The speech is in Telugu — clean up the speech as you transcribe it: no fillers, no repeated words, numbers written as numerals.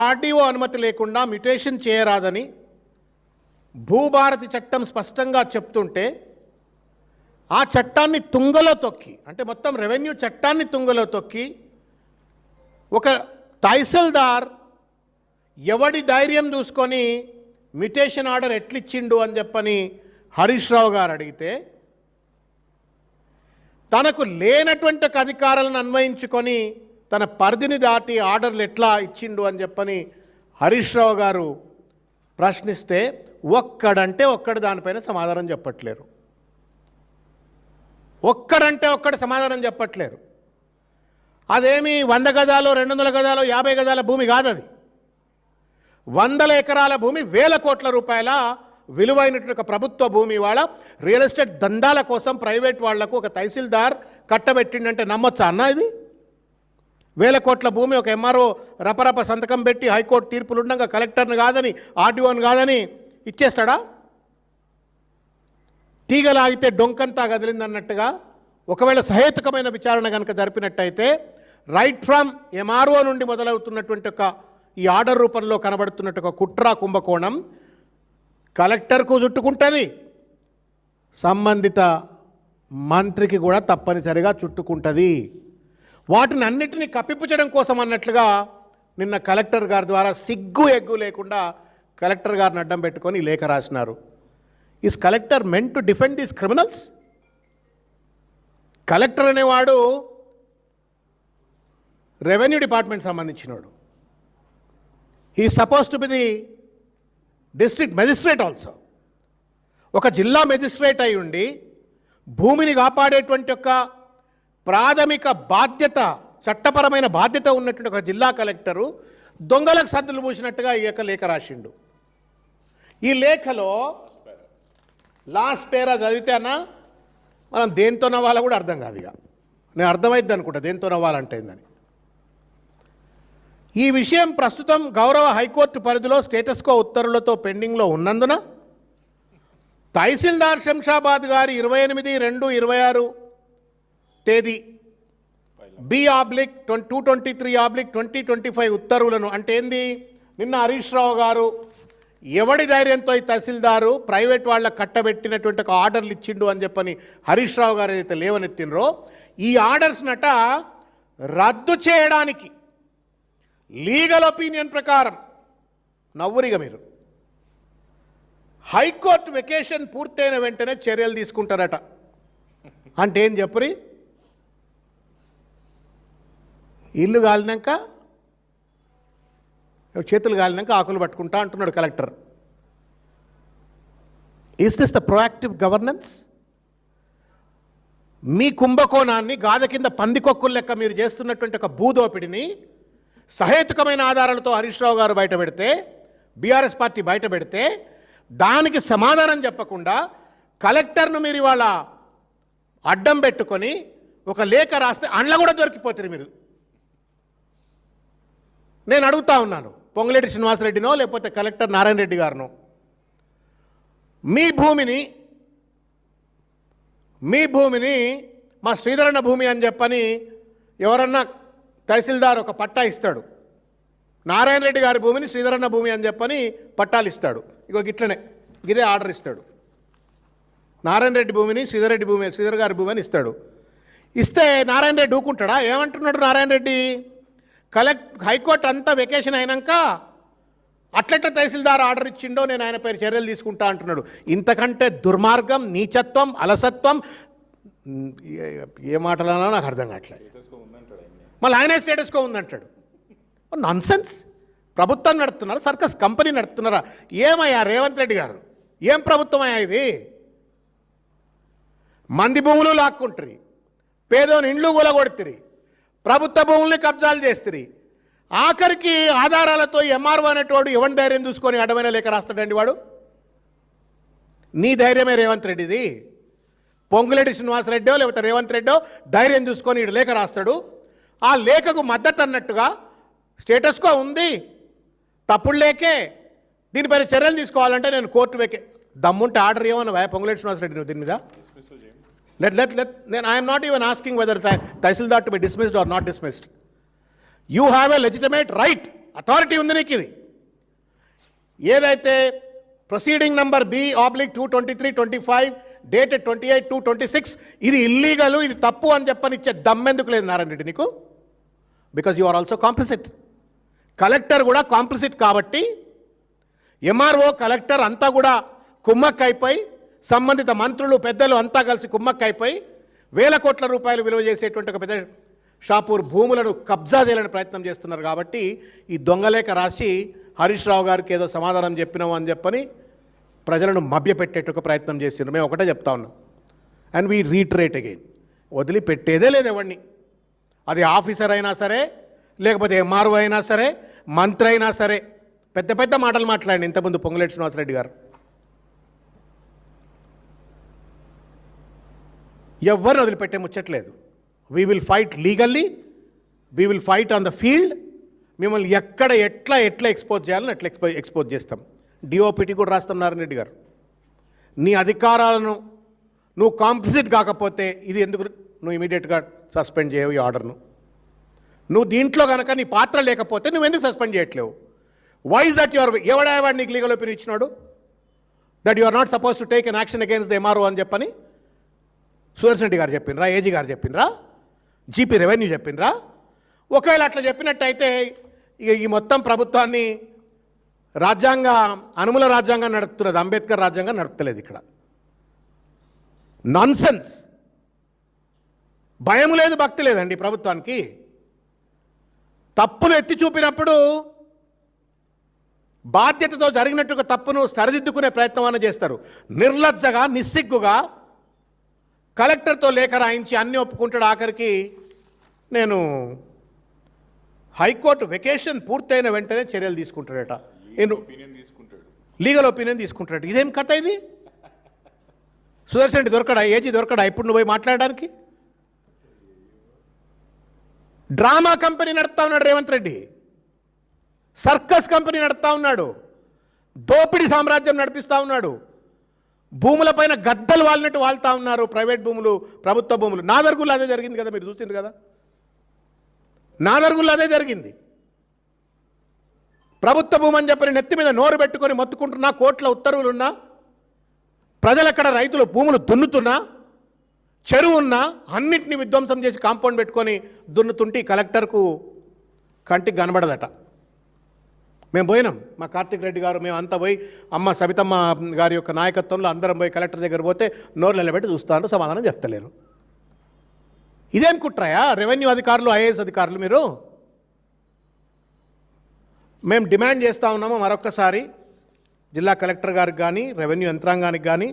ఆర్డీఓ అనుమతి లేకుండా మ్యుటేషన్ చేయరాదని భూభారతి చట్టం స్పష్టంగా చెప్తుంటే ఆ చట్టాన్ని తుంగలో తొక్కి, అంటే మొత్తం రెవెన్యూ చట్టాన్ని తుంగలో తొక్కి ఒక తహసీల్దార్ ఎవడి ధైర్యం చూసుకొని మ్యుటేషన్ ఆర్డర్ ఎట్లిచ్చిండు అని చెప్పని హరీష్ రావు గారు అడిగితే, తనకు లేనటువంటి అధికారాలను అన్వయించుకొని తన పరిధిని దాటి ఆర్డర్లు ఎట్లా ఇచ్చిండు అని చెప్పని హరీష్ రావు గారు ప్రశ్నిస్తే ఒక్కడంటే ఒక్కడు దానిపైన సమాధానం చెప్పట్లేరు. ఒక్కడంటే ఒక్కడు సమాధానం చెప్పట్లేరు. అదేమి 100 గజాలు 200 గజాలు 50 గజాల భూమి కాదు, అది 100 ఎకరాల భూమి, 1000 కోట్ల రూపాయల విలువైనటువంటి ఒక ప్రభుత్వ భూమి. వాళ్ళ రియల్ ఎస్టేట్ దందాల కోసం ప్రైవేట్ వాళ్లకు ఒక తహసీల్దార్ కట్టబెట్టిండంటే నమ్మొచ్చా అన్న? ఇది 1000 కోట్ల భూమి ఒక ఎంఆర్ఓ రపరప సంతకం పెట్టి హైకోర్టు తీర్పులు ఉండగా కలెక్టర్ని కాదని ఆర్డీఓని కాదని ఇచ్చేస్తాడా? తీగలాగితే డొంకంతా కదిలిందన్నట్టుగా ఒకవేళ సహేతుకమైన విచారణ కనుక జరిపినట్టయితే రైట్ ఫ్రమ్ ఎంఆర్ఓ నుండి మొదలవుతున్నటువంటి ఒక ఈ ఆర్డర్ రూపంలో కనబడుతున్నట్టు ఒక కుట్ర కుంభకోణం కలెక్టర్కు చుట్టుకుంటుంది, సంబంధిత మంత్రికి కూడా తప్పనిసరిగా చుట్టుకుంటుంది. వాటిని అన్నిటినీ కప్పిపుచ్చడం కోసం అన్నట్లుగా నిన్న కలెక్టర్ గారి ద్వారా సిగ్గు ఎగ్గు లేకుండా కలెక్టర్ గారిని అడ్డం పెట్టుకొని లేఖ రాసినారు. Is collector meant to defend these criminals? Collector అనేవాడు రెవెన్యూ డిపార్ట్మెంట్ సంబంధించినవాడు. He suppose to be the district magistrate also. ఒక జిల్లా మెజిస్ట్రేట్ అయి ఉండి భూమిని కాపాడేటువంటి ఒక ప్రాథమిక బాధ్యత, చట్టపరమైన బాధ్యత ఉన్నటువంటి ఒక జిల్లా కలెక్టరు దొంగలకు సద్దులు పూసినట్టుగా ఈ యొక్క లేఖ రాసిండు. ఈ లేఖలో లాస్ట్ పేరా చదివితే అన్న మనం దేంతో నవ్వాలో కూడా అర్థం కాదు. ఇక నేను అర్థమైద్ది అనుకుంటా దేంతో నవ్వాలంటే ఏందని. ఈ విషయం ప్రస్తుతం గౌరవ హైకోర్టు పరిధిలో స్టేటస్కో ఉత్తర్వులతో పెండింగ్లో ఉన్నందున తహసీల్దార్ శంషాబాద్ గారి 28/2/26 తేదీ B/223/2025 ఉత్తర్వులను, అంటే ఏంది, నిన్న హరీష్ రావు గారు ఎవడి ధైర్యంతో ఈ తహసీల్దారు ప్రైవేట్ వాళ్ళకు కట్టబెట్టినటువంటి ఒక ఆర్డర్లు ఇచ్చిండు అని చెప్పని హరీష్ రావు గారు ఏదైతే లేవనెత్తినరో ఈ ఆర్డర్స్ నట రద్దు చేయడానికి లీగల్ ఒపీనియన్ ప్రకారం నవ్వురిగా మీరు హైకోర్టు వెకేషన్ పూర్తయిన వెంటనే చర్యలు తీసుకుంటారట. అంటే ఏం చెప్పురి, ఇల్లు కాలినాక చేతులు కాలినాక ఆకులు పట్టుకుంటా అంటున్నాడు collector. Is this the proactive governance? మీ కుంభకోణాన్ని గాథ కింద పందికొక్కుల లెక్క మీరు చేస్తున్నటువంటి ఒక భూదోపిడిని సహేతుకమైన ఆధారాలతో హరీష్ రావు గారు బయట పెడితే, బీఆర్ఎస్ పార్టీ బయట పెడితే దానికి సమాధానం చెప్పకుండా కలెక్టర్ను మీరు ఇవాళ అడ్డం పెట్టుకొని ఒక లేఖ రాస్తే అండ్ల కూడా దొరికిపోతారు మీరు. నేను అడుగుతా ఉన్నాను పొంగులేటి శ్రీనివాసరెడ్డినో లేకపోతే కలెక్టర్ నారాయణ రెడ్డి గారినో, మీ భూమిని మా శ్రీధరన్న భూమి అని చెప్పని ఎవరన్నా తహసీల్దార్ ఒక పట్టా ఇస్తాడు, నారాయణ రెడ్డి గారి భూమిని శ్రీధరన్న భూమి అని చెప్పని పట్టాలు ఇస్తాడు. ఇగో గిట్లనే ఇదే ఆర్డర్ ఇస్తాడు. నారాయణ రెడ్డి భూమిని శ్రీధర్ గారి భూమి అని ఇస్తాడు. ఇస్తే నారాయణ రెడ్డి ఊకుంటాడా? ఏమంటున్నాడు నారాయణ రెడ్డి? హైకోర్టు అంతా వెకేషన్ అయినాక అట్లెట్ల తహసీల్దార్ ఆర్డర్ ఇచ్చిండో నేను ఆయన పేరు చర్యలు తీసుకుంటా అంటున్నాడు. ఇంతకంటే దుర్మార్గం, నీచత్వం, అలసత్వం ఏ మాటలన్నా నాకు అర్థం కావట్లేదు. మళ్ళీ ఆయనే స్టేటస్కో ఉందంటాడు. నాన్సెన్స్. ప్రభుత్వం నడుపుతున్నారా, సర్కస్ కంపెనీ నడుపుతున్నారా? ఏమయ్యా రేవంత్ రెడ్డి గారు, ఏం ప్రభుత్వం అయ్యా ఇది? మంది భూములు లాక్కుంటారు, పేదోని ఇండ్లు కూలగొడుతుంది, ప్రభుత్వ భూముల్ని కబ్జాలు చేస్తుంది, ఆఖరికి ఆధారాలతో ఎంఆర్ఓ అనేటోడు ఎవరి ధైర్యం చూసుకొని అడమైన లేఖ రాస్తాడండి వాడు? నీ ధైర్యమే రేవంత్ రెడ్డిది. పొంగులేటి శ్రీనివాసరెడ్డో లేకపోతే రేవంత్ రెడ్డో ధైర్యం చూసుకొని ఇడు లేఖ రాస్తాడు. ఆ లేఖకు మద్దతు అన్నట్టుగా స్టేటస్కో ఉంది, తప్పుడు లేకే, దీనిపైన చర్యలు తీసుకోవాలంటే నేను కోర్టు దమ్ముంటే ఆర్డర్ ఏమన్నా పొంగులేటి శ్రీనివాసరెడ్డి నువ్వు దీని మీద? I am not even asking whether Tahsildar to be dismissed or not dismissed. You have a legitimate right authority ఉంది నీకు. ఇది ఏదైతే ప్రొసీడింగ్ నంబర్ B/223/25 డేటెడ్ 28/2/26 ఇది ఇల్లీగల్, ఇది తప్పు అని చెప్పని ఇచ్చే దమ్మెందుకు లేదు నారాయణ రెడ్డి నీకు? Because you are also complicit. Collector కూడా కాంప్లిసిట్ కాబట్టి ఎంఆర్ఓ కలెక్టర్ అంతా కూడా కుమ్మక్కైపోయి, సంబంధిత మంత్రులు పెద్దలు అంతా కలిసి కుమ్మక్కైపోయి వేల కోట్ల రూపాయలు విలువ చేసేటువంటి ఒక పెద్ద షాపూర్ భూములను కబ్జా చేయాలని ప్రయత్నం చేస్తున్నారు. కాబట్టి ఈ దొంగలేఖ రాసి హరీష్ రావు గారికి ఏదో సమాధానం చెప్పినాము అని చెప్పని ప్రజలను మభ్యపెట్టేట్టుకు ప్రయత్నం చేస్తున్నారు. మేము ఒకటే చెప్తా ఉన్నాం, అండ్ వీ రీటరేట్ అగైన్, వదిలిపెట్టేదే లేదు ఎవరిని. అది ఆఫీసర్ అయినా సరే, లేకపోతే ఎంఆర్ఓ అయినా సరే, మంత్రి అయినా సరే. పెద్ద పెద్ద మాటలు మాట్లాడండి ఇంతకుముందు పొంగులేటి శ్రీనివాసరెడ్డి గారు. ఎవరిని వదిలిపెట్టే ముచ్చట్లేదు. We will fight legally, we will fight on the field. మిమ్మల్ని ఎక్కడ ఎట్లా ఎక్స్పోజ్ చేయాలని అట్లా ఎక్స్పోజ్ చేస్తాం. డిఓపిటీ కూడా రాస్తాం నారాయణ రెడ్డి గారు. నీ అధికారాలను నువ్వు కాంప్లిసిట్ కాకపోతే ఇది ఎందుకు నువ్వు ఇమీడియట్గా సస్పెండ్ చేయవు ఈ ఆర్డర్ను? నువ్వు దీంట్లో కనుక నీ పాత్ర లేకపోతే నువ్వు ఎందుకు సస్పెండ్ చేయట్లేవు? వై ఇస్ దట్ యువర్ ఎవడావాడు నీకు లీగల్ ఒపీనియన్ ఇచ్చినాడు that you are not suppose to take an action against the MRO అని చెప్పని సుదర్శన్ రెడ్డి గారు చెప్పినరా? ఏజీ గారు చెప్పినరా? GP revenue చెప్పినరా? ఒకవేళ అట్లా చెప్పినట్టయితే ఇక ఈ మొత్తం ప్రభుత్వాన్ని అనుమూల రాజ్యాంగం నడుపుతున్నది, అంబేద్కర్ రాజ్యాంగం నడుపుతలేదు. ఇక్కడ నాన్సెన్స్. భయం లేదు, భక్తి లేదండి ప్రభుత్వానికి. తప్పులు ఎత్తి చూపినప్పుడు బాధ్యతతో జరిగినట్టుగా తప్పును సరిదిద్దుకునే ప్రయత్నం అన్న చేస్తారు. నిర్లజ్జగా, నిస్సిగ్గుగా కలెక్టర్తో లేఖ రాయించి అన్నీ ఒప్పుకుంటాడు. ఆఖరికి నేను హైకోర్టు వెకేషన్ పూర్తయిన వెంటనే చర్యలు తీసుకుంటాడట, లీగల్ ఒపీనియన్ తీసుకుంటాడు. ఇదేం కథ ఇది? సుదర్శన్ రెడ్డి దొరకడా? ఏజీ దొరకడా ఇప్పుడు నువ్వు పోయి మాట్లాడడానికి? డ్రామా కంపెనీ నడుపుతా ఉన్నాడు రేవంత్ రెడ్డి, సర్కస్ కంపెనీ నడుపుతా ఉన్నాడు, దోపిడీ సామ్రాజ్యం నడిపిస్తూ ఉన్నాడు. భూములపైన గద్దలు వాలినట్టు వాళ్తా ఉన్నారు. ప్రైవేట్ భూములు, ప్రభుత్వ భూములు. నాదర్గుల్లో అదే జరిగింది కదా, మీరు చూసిండ్రు కదా. నాదర్గుల్లో అదే జరిగింది. ప్రభుత్వ భూమి అని చెప్పని నెత్తి మీద నోరు పెట్టుకొని మొత్తుకుంటున్నా, కోట్ల ఉత్తర్వులున్నా, ప్రజలక్కడ రైతులు భూములు దున్నుతున్నా, చెరువు ఉన్నా, అన్నింటినీ విధ్వంసం చేసి కాంపౌండ్ పెట్టుకొని దున్నుతుంటే కలెక్టర్కు కంటికి కనబడదట. మేము పోయినాం, మా కార్తిక్ రెడ్డి గారు, మేము అంతా పోయి అమ్మ సబితమ్మ గారి యొక్క నాయకత్వంలో అందరం పోయి కలెక్టర్ దగ్గర పోతే నోరు నిలబెట్టి చూస్తాను, సమాధానం చెప్తలేరు. ఇదేం కుట్రాయా? రెవెన్యూ అధికారులు, ఐఏఎస్ అధికారులు మీరు. మేము డిమాండ్ చేస్తూ ఉన్నాము మరొక్కసారి జిల్లా కలెక్టర్ గారికి కానీ, రెవెన్యూ యంత్రాంగానికి కానీ,